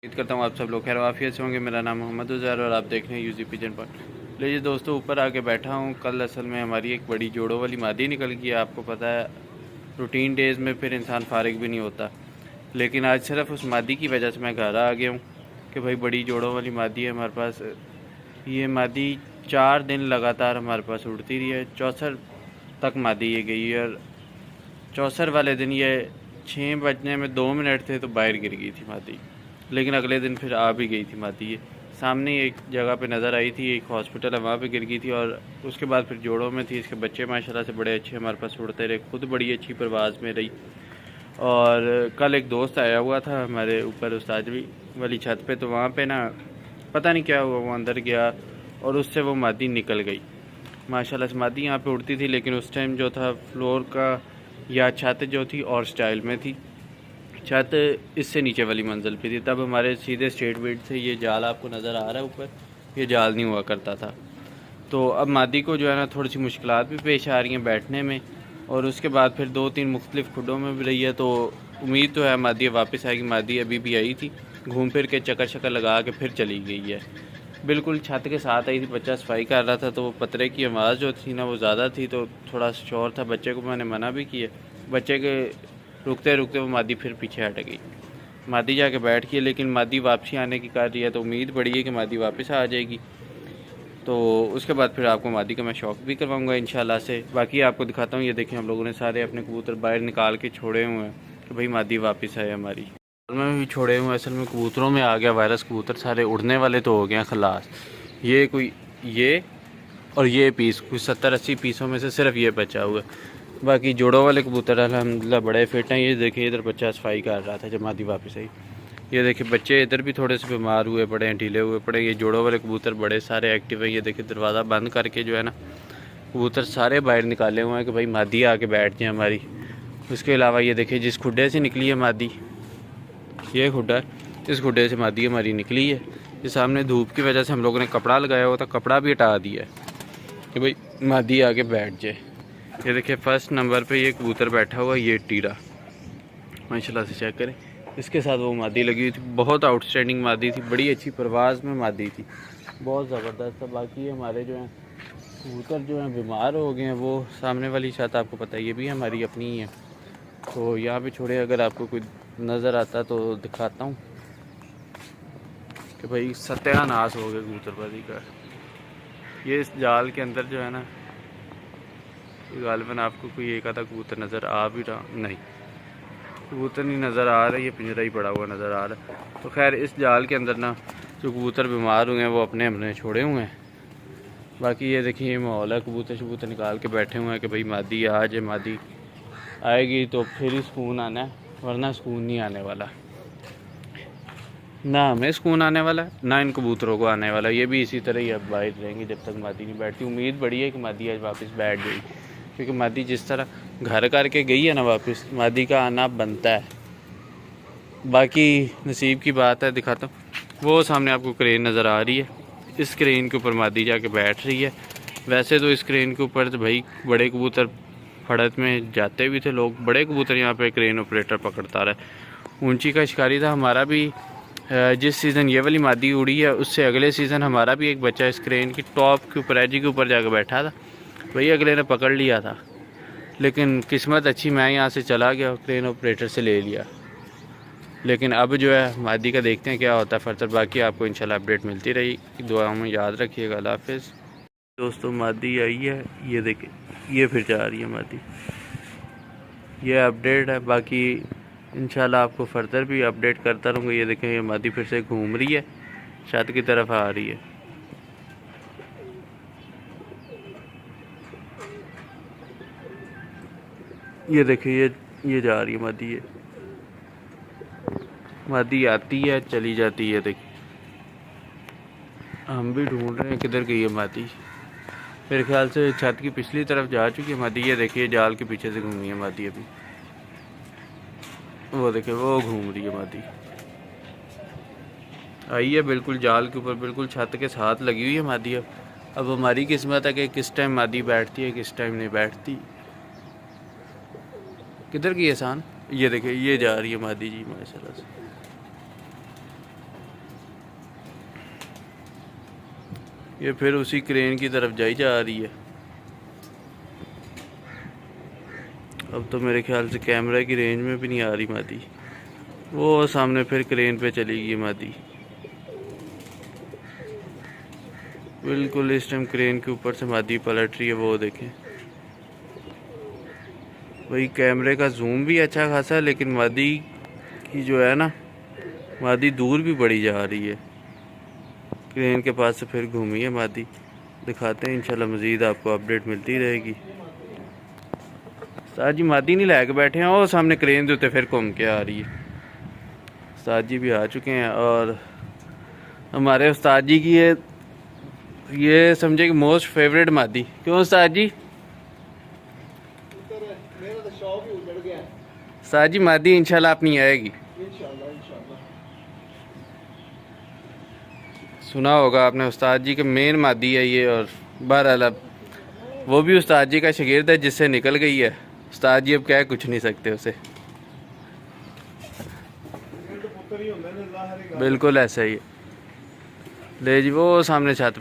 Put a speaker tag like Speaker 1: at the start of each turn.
Speaker 1: उम्मीद करता हूँ आप सब लोग खैर वाफियत से होंगे। मेरा नाम मोहम्मद उज़ैर और आप देख रहे हैं यूजी पिजन पर। लीजिए दोस्तों, ऊपर आके बैठा हूँ। कल असल में हमारी एक बड़ी जोड़ों वाली मादी निकल गई है। आपको पता है रूटीन डेज़ में फिर इंसान फारिग भी नहीं होता, लेकिन आज सिर्फ उस मादी की वजह से मैं घर आ गया हूँ कि भाई बड़ी जोड़ों वाली मादी है हमारे पास। ये मादी 4 दिन लगातार हमारे पास उड़ती रही है। चौसर तक मादी ये गई है और चौसर वाले दिन ये 6 बजने में 2 मिनट थे तो बाहर गिर गई थी मादी, लेकिन अगले दिन फिर आ भी गई थी मादी। ये सामने एक जगह पे नज़र आई थी, एक हॉस्पिटल है वहाँ पे गिर गई थी और उसके बाद फिर जोड़ों में थी। इसके बच्चे माशाल्लाह से बड़े अच्छे हमारे पास उड़ते रहे, खुद बड़ी अच्छी परवाज़ में रही। और कल एक दोस्त आया हुआ था हमारे ऊपर उस्तादवी वाली छत पे, तो वहाँ पे ना पता नहीं क्या हुआ, वो अंदर गया और उससे वो मादी निकल गई। माशाल्लाह से मादी यहाँ पे उड़ती थी, लेकिन उस टाइम जो था फ्लोर का या छत जो थी और स्टाइल में थी। छत इससे नीचे वाली मंजिल पे थी। तब हमारे सीधे स्ट्रेट बेड से ये जाल आपको नज़र आ रहा है ऊपर, ये जाल नहीं हुआ करता था। तो अब मादी को जो है ना थोड़ी सी मुश्किलात भी पेश आ रही हैं बैठने में, और उसके बाद फिर 2-3 मुख्तलिफ खुडों में भी रही है। तो उम्मीद तो है मादी वापस आएगी। मादी अभी भी आई थी, घूम फिर के चक्कर शक्कर लगा के फिर चली गई है। बिल्कुल छत के साथ आई थी, बच्चा सफाई कर रहा था तो वो पतरे की आवाज़ जो थी ना वो ज़्यादा थी, तो थोड़ा शोर था। बच्चे को मैंने मना भी किया, बच्चे के रुकते रुकते वो मादी फिर पीछे हट गई। मादी जाके बैठ गई, लेकिन मादी वापसी आने की कर रही है, तो उम्मीद बड़ी है कि मादी वापस आ जाएगी। तो उसके बाद फिर आपको मादी का मैं शौक भी करवाऊँगा इंशाल्लाह से। बाकी आपको दिखाता हूँ, ये देखिए हम लोगों ने सारे अपने कबूतर बाहर निकाल के छोड़े हुए हैं कि भाई मादी वापस आए हमारी। में भी छोड़े हुए हैं। असल में कबूतरों में आ गया वायरस, कबूतर सारे उड़ने वाले तो हो गए हैं खलास। ये कोई ये और ये पीस कुछ 70-80 पीसों में से सिर्फ ये बचा हुआ है। बाकी जोड़ों वाले कबूतर अल्हम्दुलिल्लाह बड़े फिट हैं। ये देखिए इधर बच्चा सफाई कर रहा था जब मादी वापस आई। ये देखिए बच्चे इधर भी थोड़े से बीमार हुए पड़े हैं, ढीले हुए पड़े हैं। ये जोड़ों वाले कबूतर बड़े सारे एक्टिव हैं। ये देखिए दरवाज़ा बंद करके जो है ना कबूतर सारे बाहर निकाले हुए हैं कि भाई मादी आके बैठ जाए हमारी। उसके अलावा ये देखिए जिस खुड्डे से निकली है मादी, ये खुड्डा, इस खुड्डे से मादी हमारी निकली है। ये सामने धूप की वजह से हम लोगों ने कपड़ा लगाया हुआ था, कपड़ा भी हटा दिया है कि भाई मादी आके बैठ जाए। ये देखिए फर्स्ट नंबर पे ये कबूतर बैठा हुआ, ये टीरा माशाल्लाह से चेक करें। इसके साथ वो मादी लगी हुई थी, बहुत आउटस्टैंडिंग मादी थी, बड़ी अच्छी परवाज़ में मादी थी, बहुत ज़बरदस्त था। बाकी हमारे जो हैं कबूतर जो हैं बीमार हो गए हैं। वो सामने वाली छत आपको पता है ये भी हमारी अपनी ही है, तो यहाँ पे छोड़े अगर आपको कोई नज़र आता तो दिखाता हूँ कि भाई सत्यानाश हो गया कबूतरबाजी का। ये इस जाल के अंदर जो है ना गालिबन आपको कोई एक आधा कबूतर नज़र आ भी रहा, नहीं कबूतर नहीं नज़र आ रहा, ये पिंजरा ही पड़ा हुआ नज़र आ रहा है। तो खैर इस जाल के अंदर ना जो कबूतर बीमार हुए हैं वो अपने हमने छोड़े हुए हैं। बाकी ये देखिए ये माहौल है, कबूतर शबूतर निकाल के बैठे हुए हैं कि भाई मादी आ जाए, मादी आएगी तो फिर ही सुकून आना है, वरना सुकून नहीं आने वाला। ना हमें सुकून आने वाला ना इन कबूतरों को आने वाला। ये भी इसी तरह ही अब बाहर रहेंगे जब तक मादी नहीं बैठती। उम्मीद बड़ी है कि मादी आज वापस बैठ गई, क्योंकि मादी जिस तरह घर करके गई है ना वापस, मादी का आना बनता है। बाकी नसीब की बात है, दिखाता हूँ वो सामने आपको क्रेन नज़र आ रही है, इस क्रेन के ऊपर मादी जाके बैठ रही है। वैसे तो इस क्रेन के ऊपर तो भाई बड़े कबूतर फड़त में जाते भी थे लोग, बड़े कबूतर यहाँ पे क्रेन ऑपरेटर पकड़ता रहा। ऊंची का शिकारी था हमारा भी। जिस सीज़न ये वाली मादी उड़ी है उससे अगले सीज़न हमारा भी एक बच्चा इस क्रेन की टॉप के ऊपर एजी के ऊपर जाकर बैठा था, वही अगले ने पकड़ लिया था। लेकिन किस्मत अच्छी, मैं यहाँ से चला गया, क्रेन ऑपरेटर से ले लिया। लेकिन अब जो है मादी का देखते हैं क्या होता है फर्दर। बाकी आपको इंशाल्लाह अपडेट मिलती रही, दुआओं में याद रखिएगा। अल्लाह हाफिज़। दोस्तों मादी आई है, ये देखिए ये फिर जा रही है मादी, ये अपडेट है। बाकी इंशाल्लाह आपको फर्दर भी अपडेट करता रहूँगा। ये देखें ये मादी फिर से घूम रही है, छत की तरफ आ रही है। ये देखिए ये जा रही है मादी, ये मादी आती है चली जाती है। देखिए हम भी ढूंढ रहे हैं किधर गई है मादी। मेरे ख्याल से छत की पिछली तरफ जा चुकी है मादी। ये देखिए जाल के पीछे से घूम रही है मादी अभी, वो देखिए वो घूम रही है मादी, आई है बिल्कुल जाल के ऊपर, बिल्कुल छत के साथ लगी हुई है मादी। अब हमारी किस्मत है कि किस टाइम मादी बैठती है किस टाइम नहीं बैठती। किधर की एहसान, ये देखिए ये जा रही है मादी जी माशाल्लाह से। ये फिर उसी क्रेन की तरफ जाई जा रही है। अब तो मेरे ख्याल से कैमरा की रेंज में भी नहीं आ रही मादी। वो सामने फिर क्रेन पे चली गई मादी। बिल्कुल इस टाइम क्रेन के ऊपर से मादी पलट रही है, वो देखें भाई। कैमरे का जूम भी अच्छा खासा है, लेकिन मादी की जो है ना, मादी दूर भी बड़ी जा रही है। क्रेन के पास से फिर घूमी है मादी। दिखाते हैं इंशाल्लाह, मज़ीद आपको अपडेट मिलती रहेगी। उस्ताद जी मादी नहीं लैके बैठे हैं, और सामने क्रेन के उत्ते फिर घूम के आ रही है। उस्ताद जी भी आ चुके हैं, और हमारे उस्ताद जी की ये समझे कि मोस्ट फेवरेट मादी। क्यों उस्ताद जी?
Speaker 2: मेरा तो शौक ही उजड़ गया।
Speaker 1: उस्ताद जी मादी इंशाल्लाह अपनी आएगी,
Speaker 2: इंशाल्लाह इंशाल्लाह।
Speaker 1: सुना होगा आपने, उस्ताद जी के मेन मादी है ये। और बहरहाल अब वो भी उस्ताद जी का शागिर्द है, जिससे निकल गई है। उस्ताद जी अब कह कुछ नहीं सकते उसे। बिल्कुल ऐसा ही है। ले जी वो सामने छत